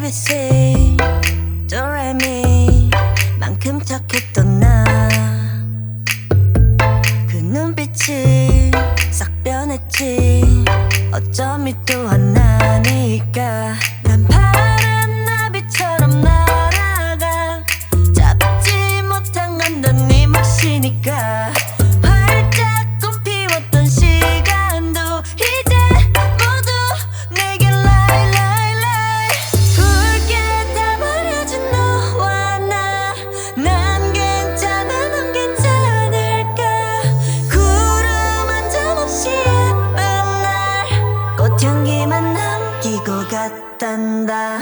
ABC 도레미 만큼 착했던 나 그 눈빛이 싹 변했지 어쩜 이 또한 나니까 난 파란 나비처럼 날아가 잡지 못한 건 넌 네 몫이니까 활짝 꽃피웠던 시간도 이제 모두 내게 lie lie lie 붉게 다 버려진 너와 나 난 괜찮아 넌 괜찮을까 구름 한 점 없이 예쁜 날 꽃향기만 남기고 갔단다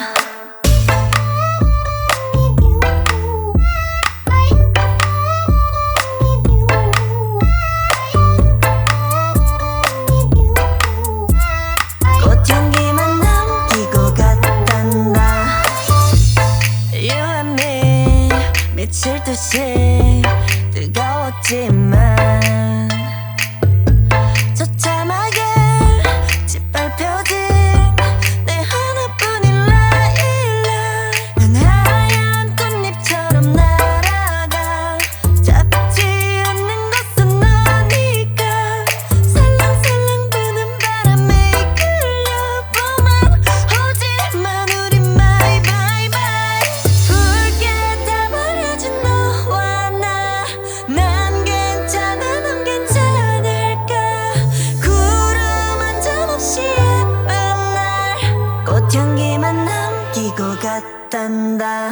꽃향기만 남기고 갔단다 You and me 미칠 듯이 뜨거웠지만 처참하게 짓밟혀진 내 하나뿐인 라일락 난 하얀 꽃잎처럼 날아가 잡지 않는 것은 너니까 살랑살랑 부는 바람에 이끌려보만 오지만 우리 my bye bye 붉게 다 버려진 너와 나 난 괜찮아 넌 괜찮을까 구름 한 점 없이 예쁜 날 꽃향기만 남기고 갔단다